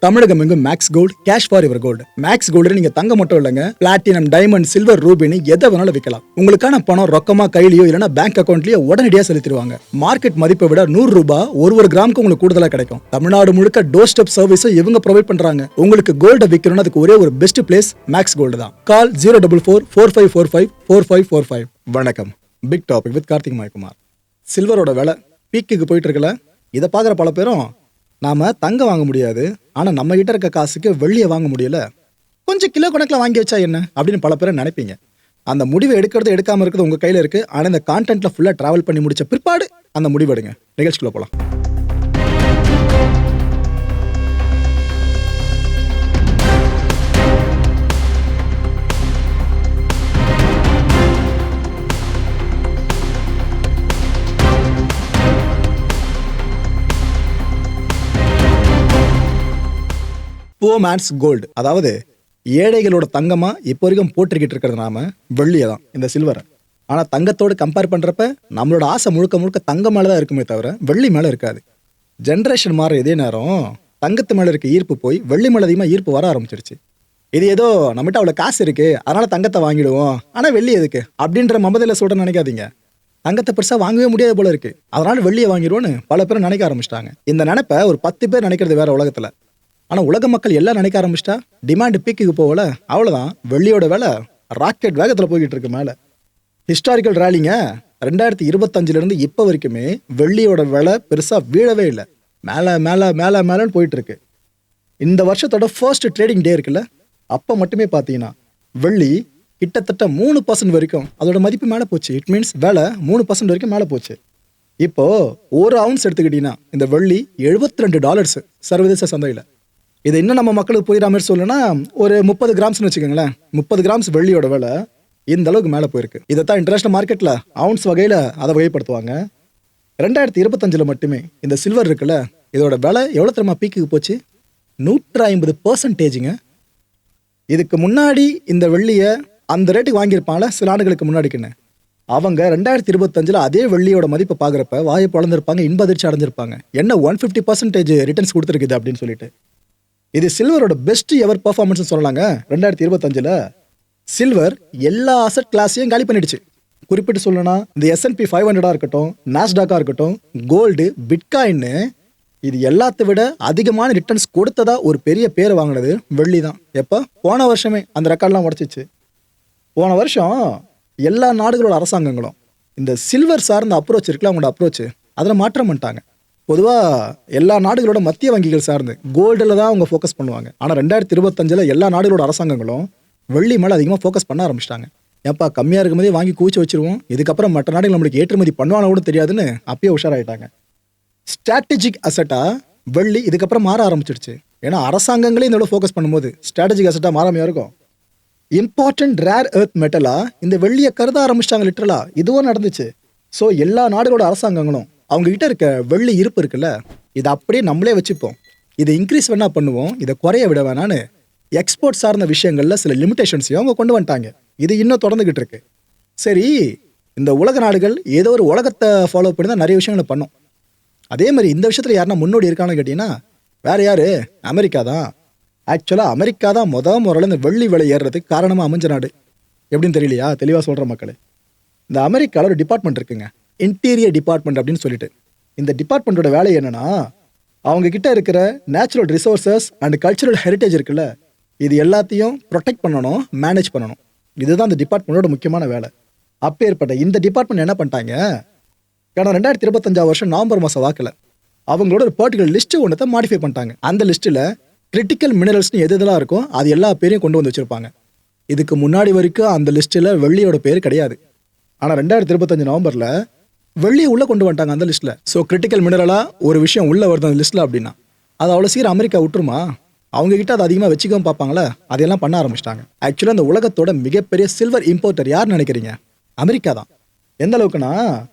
தமிழகம் எங்கும் Max Gold, cash for your gold. Max Gold நீங்க தங்க மட்டும் இல்லைங்க, பிளாட்டினம், டைமண்ட், சில்வர், ரூபினி எதை வேணாலும் விற்கலாம். உங்களுக்கான பணம் ரொக்கமா கையிலயோ இல்லைன்னா பேங்க் அக்கௌண்ட்லயோ உடனடியாக செலுத்திடுவாங்க. மார்க்கெட் மதிப்பை விட 100 ரூபாய் ஒரு கிராமுக்கு உங்களுக்கு கூடுதலாக கிடைக்கும். தமிழ்நாடு முழுக்க டோர் ஸ்டெப் சர்வீஸும் இவங்க ப்ரொவைட் பண்றாங்க. உங்களுக்கு கோல்ட விற்கணும்னு அதுக்கு ஒரே ஒரு பெஸ்ட் பிளேஸ் மேக்ஸ் கோல்டு தான். கால் 04445454545. வணக்கம். Big topic with Karthik Mayakumar. சில்வரோட விலை பீக்குக்கு போயிட்டு இருக்கல. இதை பார்க்குற பல பேரும் நாம தங்கம் வாங்க முடியாது, ஆனா நம்ம கிட்ட இருக்க காசுக்கு வெள்ளியை வாங்க முடியல, கொஞ்சம் கிலோ கணக்கில் வாங்கி வச்சா என்ன அப்படின்னு பல பேரை நினைப்பீங்க. அந்த முடிவை எடுக்கிறது எடுக்காம இருக்கிறது உங்க கையில இருக்கு. ஆனா இந்த கான்டென்ட்ல ஃபுல்லா டிராவல் பண்ணி முடிச்ச பிற்பாடு அந்த முடிவு எடுங்க. நிகழ்ச்சிக்குள்ள போலாம். புவர் மேன்ஸ் கோல்டு, அதாவது ஏழைகளோட தங்கமா இப்போ வரைக்கும் போட்டிருக்கிட்டு இருக்கிறது நாம வெள்ளியை தான், இந்த சில்வரை. ஆனா தங்கத்தோடு கம்பேர் பண்றப்ப நம்மளோட ஆசை முழுக்க முழுக்க தங்கம் மேலதான் இருக்குமே தவிர வெள்ளி மேல இருக்காது. ஜென்ரேஷன் மாற இதே நேரம் தங்கத்து மேல இருக்க ஈர்ப்பு போய் வெள்ளி மேல அதிகமா ஈர்ப்பு வர ஆரம்பிச்சிருச்சு. இது ஏதோ நம்மகிட்ட அவ்வளவு காசு இருக்கு அதனால தங்கத்தை வாங்கிடுவோம், ஆனா வெள்ளி எதுக்கு அப்படின்ற மமதையில சொல்ற நினைக்காதீங்க. தங்கத்தை பெருசா வாங்கவே முடியாது போல இருக்கு, அதனால வெள்ளியை வாங்கிடுவோன்னு பல பேர் நினைக்க ஆரம்பிச்சிட்டாங்க. இந்த நினைப்ப ஒரு 10 பேர் நினைக்கிறது வேற உலகத்துல. ஆனால் உலக மக்கள் எல்லாம் நினைக்க ஆரம்பிச்சிட்டா டிமாண்ட் பீக்குக்கு போகல, அவ்வளோதான் வெள்ளியோட விலை ராக்கெட் வேகத்தில் போய்கிட்டு இருக்கு மேலே. ஹிஸ்டாரிக்கல் ரேலிங்க 2025 இப்போ வரைக்குமே வெள்ளியோட விலை பெருசாக வீழவே இல்லை, மேலே மேலே மேலே மேலேன்னு போயிட்டு இருக்கு. இந்த வருஷத்தோட ஃபர்ஸ்ட் ட்ரேடிங் டே இருக்குல்ல, அப்போ மட்டுமே பார்த்தீங்கன்னா வெள்ளி கிட்டத்தட்ட 3% வரைக்கும் அதோட மதிப்பு மேலே போச்சு. இட் மீன்ஸ் விலை 3% வரைக்கும் மேலே போச்சு. இப்போ ஒரு அவுன்ஸ் எடுத்துக்கிட்டீங்கன்னா இந்த வெள்ளி $72 சர்வதேச சந்தையில். இது இன்னும் நம்ம மக்களுக்கு புரியுற மாதிரி சொல்லணும்னா ஒரு 30 கிராம்ஸ்னு வச்சுக்கோங்களேன். 30 கிராம்ஸ் வெள்ளியோட விலை இந்த அளவுக்கு மேலே போயிருக்கு. இதைத்தான் இன்டர்நேஷனல் மார்க்கெட்டில் அவுன்ஸ் வகையில் அதை வகைப்படுத்துவாங்க. 2025 மட்டுமே இந்த சில்வர் இருக்குல்ல, இதோட விலை எவ்வளோ தெரியுமா பீக்குக்கு போச்சு? 150%. இதுக்கு முன்னாடி இந்த வெள்ளியை அந்த ரேட்டுக்கு வாங்கியிருப்பாங்கள சில ஆண்டுகளுக்கு முன்னாடிக்குன்னு, அவங்க 2025 அதே வெள்ளியோட மதிப்பை பார்க்குறப்ப வாயை பிளந்திருப்பாங்க, இன்ப அதிர்ச்சி அடைஞ்சிருப்பாங்க. என்ன 150% ரிட்டர்ன்ஸ் கொடுத்துருக்குது அப்படின்னு சொல்லிட்டு. இது சில்வரோட பெஸ்ட் எவர் பர்ஃபார்மன்ஸ் சொல்லலாங்க. 2025 சில்வர் எல்லா அசட் கிளாஸையும் காலி பண்ணிடுச்சு. குறிப்பிட்டு சொல்லணும்னா இந்த S&P 500 இருக்கட்டும், நாஸ்டாக்கா இருக்கட்டும், கோல்டு, பிட்காயின்னு இது எல்லாத்தை விட அதிகமான ரிட்டர்ன்ஸ் கொடுத்ததா ஒரு பெரிய பேரை வாங்கினது வெள்ளி தான். எப்போ? போன வருஷமே அந்த ரெக்கார்ட்லாம் உடச்சிச்சு. போன வருஷம் எல்லா நாடுகளோட அரசாங்கங்களும் இந்த சில்வர் சார்ந்த அப்ரோச் இருக்குல்ல, அவங்களோட அப்ரோச் அதில் மாற்றம் பண்ணிட்டாங்க. பொதுவாக எல்லா நாடுகளோட மத்திய வங்கிகள் சார்ந்து கோல்டில் தான் அவங்க ஃபோக்கஸ் பண்ணுவாங்க. ஆனால் 2025 எல்லா நாடுகளோட அரசாங்கங்களும் வெள்ளி மேலே அதிகமாக ஃபோக்கஸ் பண்ண ஆரம்பிச்சிட்டாங்க. ஏப்பா கம்மியாக இருக்கும்போதே வாங்கி குவிச்சு வச்சிருவோம், இதுக்கப்புறம் மற்ற நாடுகள் நம்மளுக்கு ஏற்றுமதி பண்ணுவான கூட தெரியாதுன்னு அப்பயே உஷாராயிட்டாங்க. ஸ்ட்ராட்டஜிக் அசட்டாக வெள்ளி இதுக்கப்புறம் மாற ஆரம்பிச்சிடுச்சு. ஏன்னா அரசாங்கங்களே இந்த ஃபோக்கஸ் பண்ணும்போது ஸ்ட்ராட்டஜிக் அசட்டாக மாறாமையாக இருக்கும். இம்பார்ட்டன்ட் ரேர் எர்த் மெட்டலாக இந்த வெள்ளியை கருத ஆரம்பிச்சிட்டாங்க லிட்டரலா. இதுவும் நடந்துச்சு. ஸோ எல்லா நாடுகளோட அரசாங்கங்களும் அவங்க கிட்ட இருக்க வெள்ளி இருப்பு இருக்குல்ல, இதை அப்படியே நம்மளே வச்சுப்போம், இதை இன்க்ரீஸ் வேணா பண்ணுவோம், இதை குறைய விட வேணான்னு எக்ஸ்போர்ட் சார்ந்த விஷயங்கள்ல சில லிமிடேஷன்ஸையும் அவங்க கொண்டு வந்துட்டாங்க. இது இன்னும் தொடர்ந்துகிட்டு இருக்கு. சரி, இந்த உலக நாடுகள் ஏதோ ஒரு உலகத்தை ஃபாலோ பண்ணி தான் நிறைய விஷயங்களை பண்ணும். அதே மாதிரி இந்த விஷயத்துல யாருன்னா முன்னோடி இருக்கான்னு கேட்டீங்கன்னா வேற யாரு? அமெரிக்கா தான். ஆக்சுவலாக அமெரிக்கா தான் முறையில் இந்த வெள்ளி விலை ஏறுறதுக்கு காரணமாக அமைஞ்ச நாடு. எப்படின்னு தெரியலையா? தெளிவாக சொல்கிற மக்கள், இந்த அமெரிக்காவில் ஒரு டிபார்ட்மெண்ட் இருக்குங்க, இன்டீரியர் டிபார்ட்மெண்ட் அப்படின்னு சொல்லிட்டு. இந்த டிபார்ட்மெண்ட்டோட வேலை என்னன்னா, அவங்க கிட்ட இருக்கிற natural resources and cultural heritage இருக்குல்ல, இது எல்லாத்தையும் ப்ரொடெக்ட் பண்ணணும், மேனேஜ் பண்ணணும். இதுதான் இந்த டிபார்ட்மெண்ட்டோட முக்கியமான வேலை. அப்பேற்பட்ட இந்த டிபார்ட்மெண்ட் என்ன பண்ணிட்டாங்க, கடந்த 2025 நவம்பர் மாதம் வாக்கில் அவங்களோட ஒரு பர்டிகுலர் லிஸ்ட்டு ஒன்றத்தை மாடிஃபை பண்ணிட்டாங்க. அந்த லிஸ்ட்டில் கிரிட்டிக்கல் மினரல்ஸ்னு எதெல்லாம் இருக்கோ அது எல்லா பேரையும் கொண்டு வந்து வச்சுருப்பாங்க. இதுக்கு முன்னாடி வரைக்கும் அந்த லிஸ்ட்டில் வெள்ளியோட பேர் கிடையாது. ஆனால் 2025 நவம்பரில் வெள்ளியை உள்ளே கொண்டு வந்துட்டாங்க அந்த லிஸ்ட்டில். ஸோ கிரிட்டிக்கல் மினரலாக ஒரு விஷயம் உள்ளே வருது அந்த லிஸ்ட்டில் அப்படின்னா அது அவ்வளோ சீக்கிரம் அமெரிக்கா விட்டுருமா? அவங்ககிட்ட அதை அதிகமாக வச்சுக்கவும் பார்ப்பாங்களே, அதையெல்லாம் பண்ண ஆரம்பிச்சிட்டாங்க. ஆக்சுவலாக அந்த உலகத்தோட மிகப்பெரிய சில்வர் இம்போர்ட்டர் யாருன்னு நினைக்கிறீங்க? அமெரிக்கா தான். எந்த அளவுக்குன்னா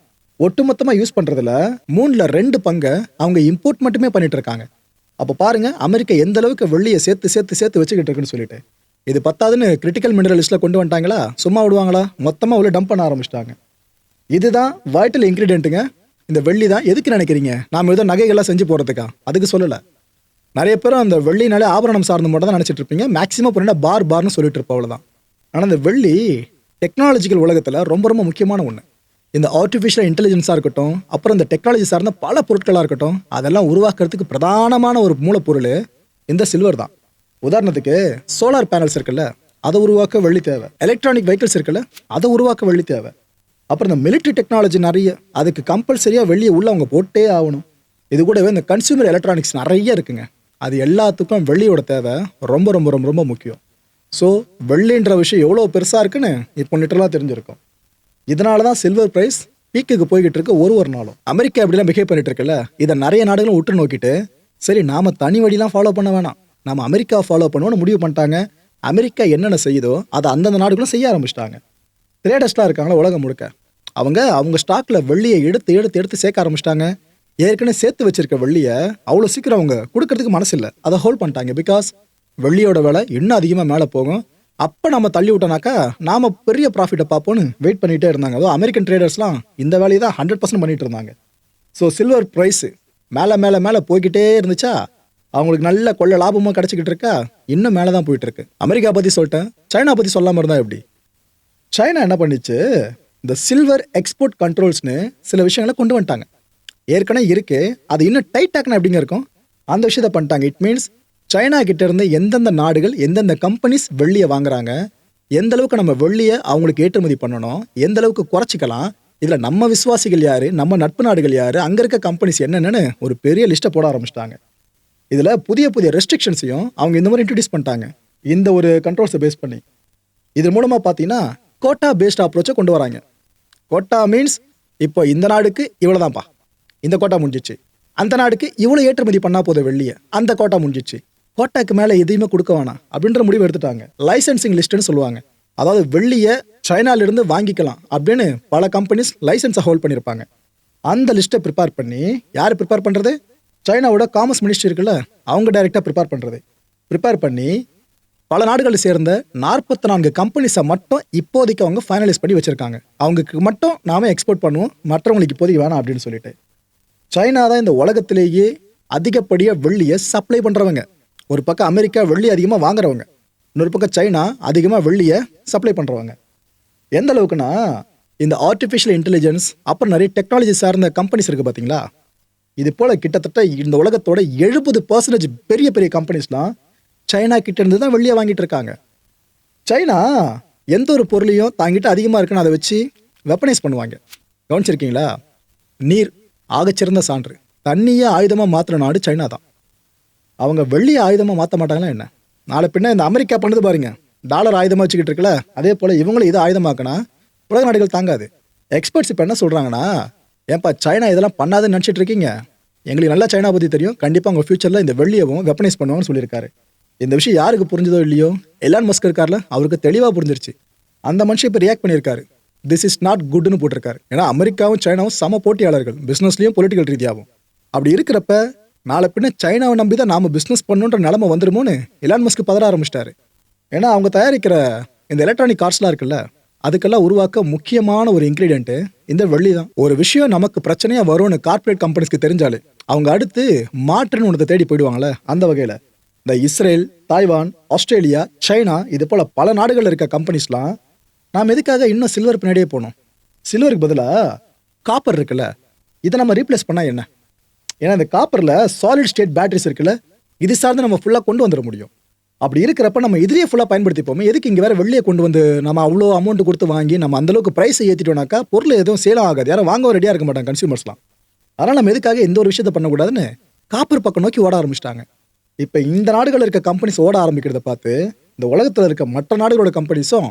ஒட்டுமொத்தமாக யூஸ் பண்ணுறதுல 3/2 பங்கை அவங்க இம்போர்ட் மட்டுமே பண்ணிட்டு இருக்காங்க. அப்போ பாருங்க அமெரிக்கா எந்த அளவுக்கு வெள்ளியை சேர்த்து சேர்த்து சேர்த்து வச்சுக்கிட்டு இருக்குன்னு சொல்லிட்டு. இது பத்தாதுன்னு கிரிட்டிக்கல் மினரல் லிஸ்ட்டில் கொண்டு வந்துட்டாங்களா, சும்மா விடுவாங்களா? மொத்தமாக உள்ள டம்ப் பண்ண ஆரம்பிச்சிட்டாங்க. இதுதான் வைட்டல் இன்க்ரீடியன்ட்டுங்க இந்த வெள்ளி தான். எதுக்கு நினைக்கிறீங்க? நாம் ஏதோ நகைகள்லாம் செஞ்சு போகிறதுக்கா? அதுக்கு சொல்லலை. நிறைய பேரும் அந்த வெள்ளினாலே ஆபரணம் சார்ந்து மட்டும் தான் நினச்சிட்டு இருப்பீங்க. மேக்ஸிமம் பண்ணினா பார்னு சொல்லிட்டு இருப்போம், அவ்வளோதான். ஆனால் இந்த வெள்ளி டெக்னாலஜிக்கல் உலகத்தில் ரொம்ப ரொம்ப முக்கியமான ஒன்று. இந்த ஆர்டிஃபிஷியல் இன்டெலிஜென்ஸாக இருக்கட்டும், அப்புறம் இந்த டெக்னாலஜி சார்ந்த பல பொருட்களாக இருக்கட்டும், அதெல்லாம் உருவாக்குறதுக்கு பிரதானமான ஒரு மூலப்பொருள் இந்த சில்வர் தான். உதாரணத்துக்கு சோலார் பேனல்ஸ் இருக்குல்ல, அதை உருவாக்க வெள்ளி தேவை. எலக்ட்ரானிக் வெஹிக்கிள்ஸ் இருக்குல்ல, அதை உருவாக்க வெள்ளி தேவை. அப்புறம் இந்த மிலிட்ரி டெக்னாலஜி நிறைய, அதுக்கு கம்பல்சரியாக வெள்ளியை உள்ள அவங்க போட்டே ஆகணும். இது கூடவே இந்த கன்சூமர் எலக்ட்ரானிக்ஸ் நிறைய இருக்குங்க. அது எல்லாத்துக்கும் வெள்ளியோட தேவை ரொம்ப ரொம்ப ரொம்ப ரொம்ப முக்கியம். ஸோ வெள்ளின்ற விஷயம் எவ்வளோ பெருசாக இருக்குன்னு இப்போ லிட்டரலாக தெரிஞ்சிருக்கும். இதனால தான் சில்வர் ப்ரைஸ் பீக்குக்கு போய்கிட்டு இருக்கு ஒரு நாளும். அமெரிக்கா எப்படிலாம் பிஹேவ் பண்ணிட்டு இருக்குல்ல, இதை நிறைய நாடுகளும் உற்று நோக்கிட்டு சரி நாம தனி வழிலாம் ஃபாலோ பண்ண வேணாம், நம்ம அமெரிக்கா ஃபாலோ பண்ணுவோம்னு முடிவு பண்ணிட்டாங்க. அமெரிக்கா என்னென்ன செய்யுதோ அதை அந்தந்த நாடுகளும் செய்ய ஆரம்பிச்சிட்டாங்க. ட்ரேடர்ஸ்லாம் இருக்காங்களா உலகம் முழுக்க, அவங்க ஸ்டாக்ல வெள்ளியை எடுத்து எடுத்து எடுத்து சேர்க்க ஆரம்பிச்சிட்டாங்க. ஏற்கனவே சேர்த்து வச்சிருக்க வெள்ளியை அவ்வளோ சீக்கிரம் அவங்க கொடுக்கறதுக்கு மனசு இல்லை, அதை ஹோல்ட் பண்ணிட்டாங்க. பிகாஸ் வெள்ளியோட விலை இன்னும் அதிகமாக மேலே போகும், அப்போ நம்ம தள்ளி விட்டோனாக்கா நாம் பெரிய ப்ராஃபிட்டை பார்ப்போன்னு வெயிட் பண்ணிகிட்டே இருந்தாங்க. அதுவும் அமெரிக்கன் ட்ரேடர்ஸ்லாம் இந்த வேலையை தான் 100% பண்ணிட்டு இருந்தாங்க. ஸோ சில்வர் ப்ரைஸு மேலே மேலே மேலே போய்கிட்டே இருந்துச்சா, அவங்களுக்கு நல்ல கொள்ள லாபமாக கிடச்சிக்கிட்டு இருக்கா, இன்னும் மேலே தான் போயிட்டு இருக்கு. அமெரிக்கா பற்றி சொல்லிட்டேன், சைனா பற்றி சொல்லாமல் இருந்தால் எப்படி? சைனா என்ன பண்ணிச்சு, இந்த சில்வர் எக்ஸ்போர்ட் கண்ட்ரோல்ஸ்னு சில விஷயங்களை கொண்டு வந்துட்டாங்க. ஏற்கனவே இருக்கு, அது இன்னும் டைட்டாக்குனா எப்படிங்க இருக்கும், அந்த விஷயத்தை பண்ணிட்டாங்க. இட் மீன்ஸ் சைனா கிட்ட இருந்து எந்தெந்த நாடுகள் எந்தெந்த கம்பெனிஸ் வெள்ளியை வாங்குறாங்க, எந்த அளவுக்கு நம்ம வெள்ளியை அவங்களுக்கு ஏற்றுமதி பண்ணணும், எந்த அளவுக்கு குறைச்சிக்கலாம், இதில் நம்ம விசுவாசிகள் யாரு, நம்ம நட்பு நாடுகள் யாரு, அங்கே இருக்க கம்பெனிஸ் என்னென்னு ஒரு பெரிய லிஸ்ட்டை போட ஆரம்பிச்சிட்டாங்க. இதில் புதிய புதிய ரெஸ்ட்ரிக்ஷன்ஸையும் அவங்க இந்த மாதிரி இன்ட்ரடியூஸ் பண்ணிட்டாங்க, இந்த ஒரு கண்ட்ரோல்ஸை பேஸ் பண்ணி. இது மூலமாக பார்த்தீங்கன்னா கோட்டா பேஸ்ட் அப்ரோச்சை கொண்டு வராங்க. கோட்டா மீன்ஸ் இப்போ இந்த நாடுக்கு இவ்வளோதான்ப்பா, இந்த கோட்டா முடிஞ்சிச்சு, அந்த நாடுக்கு இவ்வளோ ஏற்றுமதி பண்ணால் போதும் வெள்ளியை, அந்த கோட்டா முடிஞ்சிச்சு, கோட்டாக்கு மேலே எதையுமே கொடுக்க வேணாம் அப்படின்ற முடிவு எடுத்துட்டாங்க. லைசன்சிங் லிஸ்ட்னு சொல்லுவாங்க. அதாவது வெள்ளியை சைனாலிருந்து வாங்கிக்கலாம் அப்படின்னு பல கம்பெனிஸ் லைசன்ஸை ஹோல்ட் பண்ணியிருப்பாங்க. அந்த லிஸ்ட்டை ப்ரிப்பேர் பண்ணி யார் ப்ரிப்பேர் பண்ணுறது, சைனாவோட காமர்ஸ் மினிஸ்ட்ரி இருக்குல்ல, அவங்க டைரெக்டாக ப்ரிப்பேர் பண்ணி பல நாடுகளை சேர்ந்த 44 கம்பெனிஸை மட்டும் இப்போதைக்கு அவங்க ஃபைனலைஸ் பண்ணி வச்சுருக்காங்க. அவங்களுக்கு மட்டும் நாம எக்ஸ்போர்ட் பண்ணுவோம், மற்றவங்களுக்கு இப்போதைக்கு வேணாம் அப்படின்னு சொல்லிட்டு. சைனா தான் இந்த உலகத்திலேயே அதிகப்படியாக வெள்ளியை சப்ளை பண்ணுறவங்க. ஒரு பக்கம் அமெரிக்கா வெள்ளி அதிகமாக வாங்குறவங்க, இன்னொரு பக்கம் சைனா அதிகமாக வெள்ளியை சப்ளை பண்ணுறவங்க. எந்த அளவுக்குன்னா இந்த ஆர்டிஃபிஷியல் இன்டெலிஜென்ஸ் அப்புறம் நிறைய டெக்னாலஜி சார்ந்த கம்பெனிஸ் இருக்குது பார்த்தீங்களா, இது போல் கிட்டத்தட்ட இந்த உலகத்தோட 70% பெரிய பெரிய கம்பெனிஸ்லாம் சைனா கிட்ட இருந்து தான் வெள்ளியை வாங்கிட்டு இருக்காங்க. சைனா எந்த ஒரு பொருளையும் தாங்கிட்ட அதிகமாக இருக்குன்னு அதை வச்சு வெப்பனைஸ் பண்ணுவாங்க. கவனிச்சிருக்கீங்களா? நீர் ஆகச்சிறந்த சான்று. தண்ணியை ஆயுதமாக மாற்றுற நாடு சைனா தான். அவங்க வெள்ளியை ஆயுதமாக மாற்ற மாட்டாங்களா என்ன? நாளை பின்ன இந்த அமெரிக்கா பண்ணுது பாருங்க, டாலர் ஆயுதமாக வச்சுக்கிட்டு இருக்கல, அதே போல் இவங்களும் இதை ஆயுதமாக்கினா உலக நாடுகள் தாங்காது. எக்ஸ்பர்ட்ஸ் இப்போ என்ன சொல்கிறாங்கன்னா, ஏன்பா சைனா இதெல்லாம் பண்ணாதுன்னு நினச்சிட்டு இருக்கீங்க, எங்களுக்கு நல்லா சைனா பற்றி தெரியும், கண்டிப்பாக அவங்க ஃபியூச்சரில் இந்த வெள்ளியவும் வெப்பனைஸ் பண்ணுவாங்கன்னு சொல்லியிருக்காரு. இந்த விஷயம் யாருக்கு புரிஞ்சதோ இல்லையோ, எலான் மஸ்க் இருக்கார்ல, அவருக்கு தெளிவாக புரிஞ்சிருச்சு. அந்த மனுஷன் இப்போ ரியாக்ட் பண்ணியிருக்காரு, திஸ் இஸ் நாட் குட்னு போட்டிருக்காரு. ஏன்னா அமெரிக்காவும் சைனாவும் சம போட்டியாளர்கள், பிஸ்னஸ்லையும் பொலிட்டிக்கல் ரீதியாகவும். அப்படி இருக்கிறப்ப நாளை பின்ன சைனாவை நம்பி தான் நாம் பிஸ்னஸ் பண்ணுன்ற நிலமை வந்துருமோன்னு எலான் மஸ்க் பதற ஆரம்பிச்சிட்டாரு. ஏன்னா அவங்க தயாரிக்கிற இந்த எலக்ட்ரானிக் கார்ஸ்லாம் இருக்குல்ல, அதுக்கெல்லாம் உருவாக்க முக்கியமான ஒரு இன்க்ரீடியன்ட்டு இந்த வெள்ளி தான். ஒரு விஷயம் நமக்கு பிரச்சனையாக வரும்னு கார்ப்பரேட் கம்பெனிஸ்க்கு தெரிஞ்சாலே அவங்க அடுத்து மாற்றுன்னு ஒன்றத்தை தேடி போயிடுவாங்களே. அந்த வகையில் இந்த இஸ்ரேல், தாய்வான், ஆஸ்திரேலியா, சைனா இது போல் பல நாடுகளில் இருக்க கம்பெனிஸ்லாம் நாம் எதுக்காக இன்னும் சில்வர் பின்னாடியே போகணும்? சில்வருக்கு பதிலாக காப்பர் இருக்குல்ல, இதை நம்ம ரீப்ளேஸ் பண்ணால் என்ன? ஏன்னா இந்த காப்பரில் சாலிட் ஸ்டேட் பேட்டரிஸ் இருக்குல்ல, இது சார்ந்து நம்ம ஃபுல்லாக கொண்டு வந்துட முடியும். அப்படி இருக்கிறப்ப நம்ம இதிலேயே ஃபுல்லாக பயன்படுத்திப்போமே, எதுக்கு இங்கே வேறு வெள்ளியை கொண்டு வந்து நம்ம அவ்வளோ அமௌண்ட் கொடுத்து வாங்கி நம்ம அந்தளவுக்கு ப்ரைஸை ஏற்றிட்டோம்னாக்கா பொருள் எதுவும் சேலம் ஆகாது, யாரும் வாங்க ரெடியாக இருக்க மாட்டாங்க கன்சியூமர்ஸ்லாம். அதனால் நம்ம எதுக்காக எந்த ஒரு விஷயத்தை பண்ணக்கூடாதுன்னு காப்பர் பக்கம் நோக்கி ஓட ஆரம்பிச்சிட்டாங்க. இப்போ இந்த நாடுகளில் இருக்க கம்பெனிஸ் ஓட ஆரம்பிக்கிறத பார்த்து இந்த உலகத்தில் இருக்க மற்ற நாடுகளோட கம்பெனிஸும்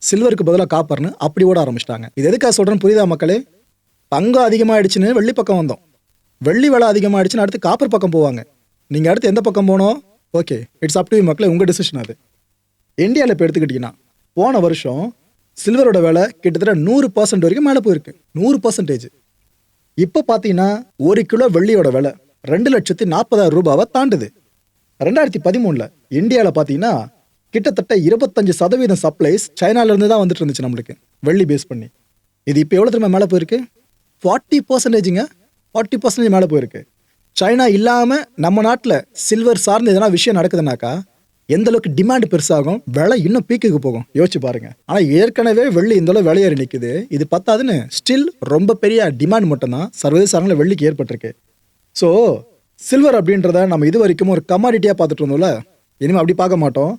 சில்வருக்கு பதிலாக காப்பர்னு அப்படி ஓட ஆரம்பிச்சிட்டாங்க. இது எதுக்காக சொல்கிறேன்னு புரியுதா மக்களே? தங்கம் அதிகமாகிடுச்சுன்னு வெள்ளி பக்கம் வந்தோம், வெள்ளி விலை அதிகமாகிடுச்சுன்னு அடுத்து காப்பர் பக்கம் போவாங்க. நீங்கள் அடுத்து எந்த பக்கம் போனோம்? Okay, it's up to you மக்களே, உங்கள் டிசிஷன் அது. இந்தியாவில் இப்போ எடுத்துக்கிட்டிங்கன்னா போன வருஷம் சில்வரோட விலை கிட்டத்தட்ட 100% வரைக்கும் மேலே போயிருக்கு. 100%. இப்போ பார்த்தீங்கன்னா 1 கிலோ வெள்ளியோட விலை 2,40,000 ரூபாவை தாண்டுது. 2013 இந்தியாவில் பார்த்தீங்கன்னா கிட்டத்தட்ட 25% சப்ளைஸ் சைனாலேருந்து தான் வந்துட்டு இருந்துச்சு நம்மளுக்கு வெள்ளி பேஸ் பண்ணி. இது இப்போ எவ்வளோ திரும்ப மேலே போயிருக்கு? 40%ங்க, 40% மேலே போயிருக்கு. சைனா இல்லாமல் நம்ம நாட்டில் சில்வர் சார்ந்து எதனா விஷயம் நடக்குதுனாக்கா எந்த அளவுக்கு டிமாண்ட் பெருசாகும், விலை இன்னும் பீக்குக்கு போகும். யோசிச்சு பாருங்க. ஆனால் ஏற்கனவே வெள்ளி இந்த அளவு விலையேறி நிற்குது. இது பத்தாதுன்னு ஸ்டில் ரொம்ப பெரிய டிமாண்ட் மட்டும்தான் சர்வதேச அரங்கில் வெள்ளிக்கு ஏற்பட்டிருக்கு. ஸோ சில்வர் அப்படின்றத நம்ம இது வரைக்கும் ஒரு கமாடிட்டியாக பார்த்துட்டு இருந்தோம்ல, இனிமேல் அப்படி பார்க்க மாட்டோம்.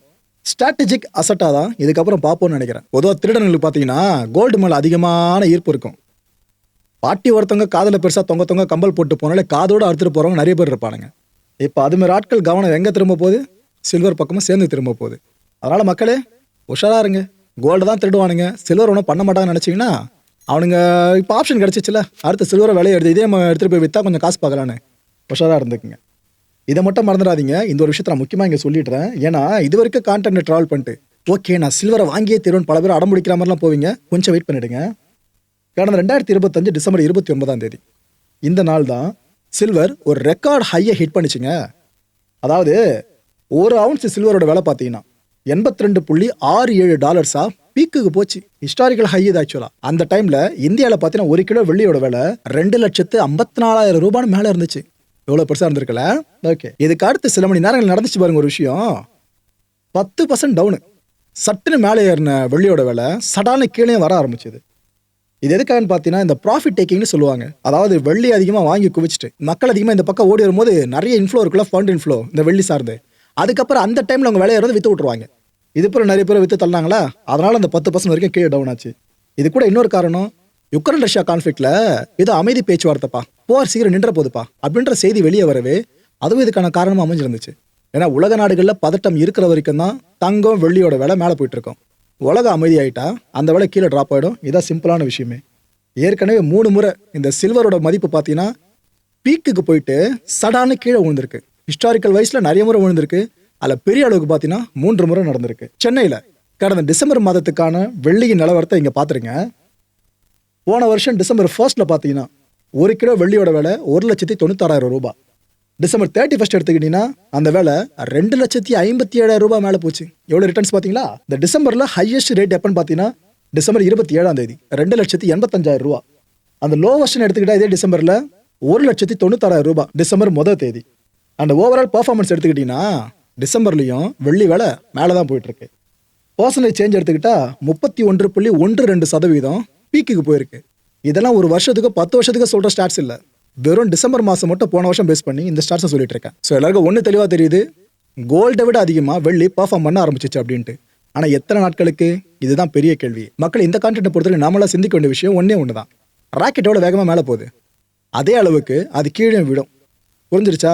ஸ்ட்ராட்டஜிக் அசட்டாக தான் இதுக்கப்புறம் பார்ப்போம்னு நினைக்கிறேன். பொதுவாக திருடனுங்களுக்கு பார்த்தீங்கன்னா கோல்டு மேலே அதிகமான ஈர்ப்பு இருக்கும். பாட்டி ஒருத்தவங்க காதில் பெருசாக தொங்க தொங்க கம்பல் போட்டு போனாலே காதோடு அறுத்துட்டு போகிறவங்க நிறைய பேர் இருப்பானுங்க. இப்போ அதுமாதிரி ஆட்கள் கவனம் எங்கே திரும்ப போகுது? சில்வர் பக்கமும் சேர்ந்து திரும்ப போகுது. அதனால் மக்களே உஷாராக இருங்க. கோல்டு தான் திருடுவானுங்க, சில்வர் ஒன்றும் பண்ண மாட்டாங்கன்னு நினச்சிங்கன்னா அவனுங்க இப்போ ஆப்ஷன் கிடச்சிச்சுல, அடுத்த சில்வரை விலையை எடுத்து இதே எடுத்துகிட்டு போய் விற்றா கொஞ்சம் காசு பார்க்கலான்னு உஷாராக இருந்துக்குங்க. இதை மட்டும் மறந்துடாதீங்க. இந்த ஒரு விஷயத்தை நான் முக்கியமாக இங்கே சொல்லிடுறேன். ஏன்னா இது வரைக்கும் கான்டென்ட் ட்ராவல் பண்ணிட்டு ஓகே நான் சில்வரை வாங்கியே தருவேன் பல பேர் அடம்பிடிக்கிற மாதிரிலாம் போவீங்க. கொஞ்சம் வெயிட் பண்ணிவிடுங்க. கடந்த 2025 டிசம்பர் 29 இந்த நாள் தான் சில்வர் ஒரு ரெக்கார்ட் ஹையை ஹிட் பண்ணிச்சுங்க. அதாவது ஒரு அவுன்ஸ் சில்வரோட விலை பார்த்தீங்கன்னா $82.67 பீக்குக்கு போச்சு. ஹிஸ்டாரிக்கல் ஹை இது ஆக்சுவலா. அந்த டைம்ல இந்தியாவில் பார்த்தீங்கன்னா 1 கிலோ வெள்ளியோட விலை 2,54,000 மேலே இருந்துச்சு. எவ்வளோ பெருசாக இருந்திருக்கல. ஓகே, இதுக்கு அடுத்து சில மணி நேரங்கள் நடந்துச்சு பாருங்க. ஒரு விஷயம் 10% டவுனு. சட்டுன்னு மேலே ஏறின வெள்ளியோட விலை சடான கீழே வர ஆரம்பிச்சுது. இது எதுக்காகன்னு பார்த்தீங்கன்னா இந்த ப்ராஃபிட் டேக்கிங்னு சொல்லுவாங்க. அதாவது வெள்ளி அதிகமாக வாங்கி குவிச்சிட்டு மக்கள் அதிகமாக இந்த பக்கம் ஓடி வரும்போது நிறைய இன்ஃப்ளோ இருக்குல்ல, ஃபண்ட் இன்ஃப்ளோ இந்த வெள்ளி சார்ந்து. அதுக்கப்புறம் அந்த டைமில் அவங்க விலையை விற்று விட்டுருவாங்க. இது பிறகு நிறைய பேர் விற்று தள்ளாங்களா, அதனால் அந்த 10% வரைக்கும் கீழே டவுன் ஆச்சு. இது கூட இன்னொரு காரணம், யுக்ரைன் ரஷ்யா கான்ஃப்ளிக்ட்ல இது அமைதி பேச்சுவார்த்தைப்பா, போர் சீக்கிரம் நின்ற போதுப்பா அப்படின்ற செய்தி வெளியே வரவே அதுவும் இதுக்கான காரணமாக அமைஞ்சிருந்துச்சு. ஏன்னா உலக நாடுகளில் பதட்டம் இருக்கிற வரைக்கும் தான் தங்கம் வெள்ளியோட விலை மேலே போயிட்டு இருக்கும். உலகம் அமைதி ஆகிட்டா அந்த விலை கீழே ட்ராப் ஆகிடும். இதான் சிம்பிளான விஷயமே. ஏற்கனவே 3 முறை இந்த சில்வரோட மதிப்பு பார்த்தீங்கன்னா பீக்குக்கு போயிட்டு சடானு கீழே விழுந்திருக்கு. ஹிஸ்டாரிக்கல் வைஸில் நிறைய முறை விழுந்திருக்கு. அதில் பெரிய அளவுக்கு பார்த்தீங்கன்னா 3 முறை நடந்திருக்கு. சென்னையில் கடந்த டிசம்பர் மாதத்துக்கான வெள்ளியின் நிலவரத்தை இங்கே பார்த்துருங்க. போன வருஷம் டிசம்பர் 1 பார்த்தீங்கன்னா 1 கிலோ வெள்ளியோட விலை $1,96,000. டிசம்பர் 31 எடுத்துக்கிட்டீங்கன்னா அந்த விலை $2,57,000 மேலே போச்சு. எவ்வளோ ரிட்டர்ன்ஸ் பார்த்தீங்களா? இந்த டிசம்பரில் ஹையஸ்ட் ரேட் எப்பன்னு பார்த்தீங்கன்னா டிசம்பர் 27 $2,85,000. அந்த லோ வெர்ஷன் எடுத்துக்கிட்டா இதே டிசம்பரில் $1,96,000 டிசம்பர் 1 அண்ட் ஓவரால் பர்ஃபார்மன்ஸ் எடுத்துக்கிட்டிங்கன்னா டிசம்பர்லேயும் வெள்ளி விலை மேலே தான் போயிட்டுருக்கு. பர்சன்டேஜ் சேஞ்ச் எடுத்துக்கிட்டா 31.12% பீக்குக்கு போயிருக்கு. இதெல்லாம் ஒரு வருஷத்துக்கு 10 வருஷத்துக்கு சொல்கிற ஸ்டாட்ஸ் இல்லை. வெறும் டிசம்பர் மாதம் மட்டும் போன வருஷம் பேஸ் பண்ணி இந்த ஸ்டாட்ஸை சொல்லிட்டு இருக்கேன். ஸோ எல்லாருக்கும் ஒன்று தெளிவாக தெரியுது, கோல்டை விட அதிகமாக வெள்ளி பர்ஃபார்ம் பண்ண ஆரம்பிச்சிச்சு அப்படின்ட்டு. ஆனால் எத்தனை நாட்களுக்கு? இதுதான் பெரிய கேள்வி. மக்கள் இந்த கான்டென்ட்டை பொறுத்தவரைக்கும் நாமளாக சிந்திக்க வேண்டிய விஷயம் ஒன்று தான். ராக்கெட் எவ்வளோ வேகமாக மேலே போகுது அதே அளவுக்கு அது கீழே விடும். புரிஞ்சிருச்சா?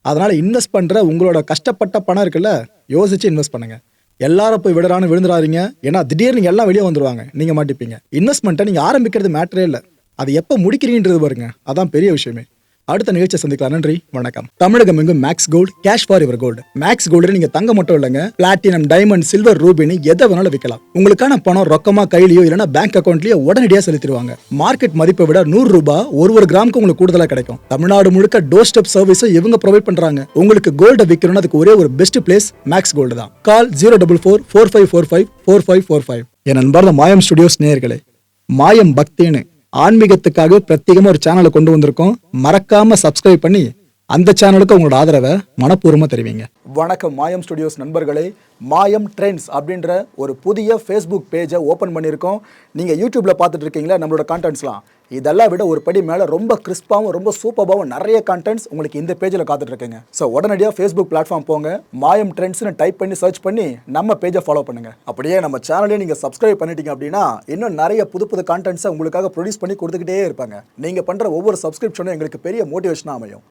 அதனால் இன்வெஸ்ட் பண்ணுற உங்களோட கஷ்டப்பட்ட பணம் இருக்குல்ல, யோசிச்சு இன்வெஸ்ட் பண்ணுங்க. எல்லாரும் போய் விடுறான்னு விழுந்துடாதீங்க. ஏன்னா திடீர்னு எல்லாம் வெளியே வந்துருவாங்க, நீங்கள் மாட்டிப்பீங்க. இன்வெஸ்ட்மெண்ட்டை நீங்கள் ஆரம்பிக்கிறது மேட்டரே இல்லை, அது எப்போ முடிக்கிறீன்றது பாருங்க, அதான் பெரிய விஷயமே. அடுத்த நிகழ்ச்சியை சந்திக்கலாம். நன்றி, வணக்கம். தமிழகம் எங்கும் Max Gold, cash for your gold. Max Gold நீங்க தங்க மட்டும் இல்லைங்க, பிளாட்டினம், டைமண்ட், சில்வர், ரூபினி எதை வேணாலும் விற்கலாம். உங்களுக்கான பணம் ரொக்கமா கையிலயோ இல்லைன்னா பேங்க் அக்கௌண்ட்லயோ உடனடியாக செலுத்திடுவாங்க. மார்க்கெட் மதிப்பை விட $100 ஒரு கிராமுக்கு உங்களுக்கு கூடுதலா கிடைக்கும். தமிழ்நாடு முழுக்க டோர் ஸ்டெப் சர்வீஸ் இவங்க ப்ரொவைட் பண்றாங்க. உங்களுக்கு கோல்ட விற்கணும்னு அதுக்கு ஒரே ஒரு பெஸ்ட் பிளேஸ் மேக்ஸ் கோல்டு தான். கால் 04445454545. என் நண்பர் மாயம் ஸ்டுடியோஸ் நேயர்களே, மாயம் பக்தின்னு ஆன்மீகத்துக்காக பிரத்யேகமா ஒரு சேனலை கொண்டு வந்திருக்கோம். மறக்காம சப்ஸ்கிரைப் பண்ணி அந்த சேனலுக்கு உங்களோட ஆதரவை மனப்பூர்வமா தெரிவிங்க. வணக்கம் மாயம் ஸ்டுடியோஸ் நண்பர்களே. மாயம் ட்ரெண்ட்ஸ் அப்படின்ற ஒரு புதிய ஃபேஸ்புக் பேஜை ஓப்பன் பண்ணியிருக்கோம். நீங்கள் யூடியூப்ல பார்த்துட்டு இருக்கீங்களா நம்மளோட கான்டென்ட்ஸ்லாம், இதெல்லாம் விட ஒரு படி மேலே ரொம்ப கிறிஸ்பாகவும் ரொம்ப சூப்பராகவும் நிறைய கான்டென்ட்ஸ் உங்களுக்கு இந்த பேஜில் காத்துட்டு இருக்குங்க. ஸோ உடனடியாக ஃபேஸ்புக் பிளாட்ஃபார்ம் போங்க, மாயம் ட்ரெண்ட்ஸ்னு டைப் பண்ணி சர்ச் பண்ணி நம்ம பேஜை ஃபாலோ பண்ணுங்க. அப்படியே நம்ம சேனலையும் நீங்கள் சப்ஸ்கிரைப் பண்ணிட்டீங்க அப்படின்னா இன்னும் நிறைய புது புது கான்டென்ட்ஸை உங்களுக்காக ப்ரொடியூஸ் பண்ணி கொடுத்துக்கிட்டே இருப்பாங்க. நீங்கள் பண்ணுற ஒவ்வொரு சப்ஸ்கிரிப்ஷனும் எங்களுக்கு பெரிய மோட்டிவேஷனாக அமையும்.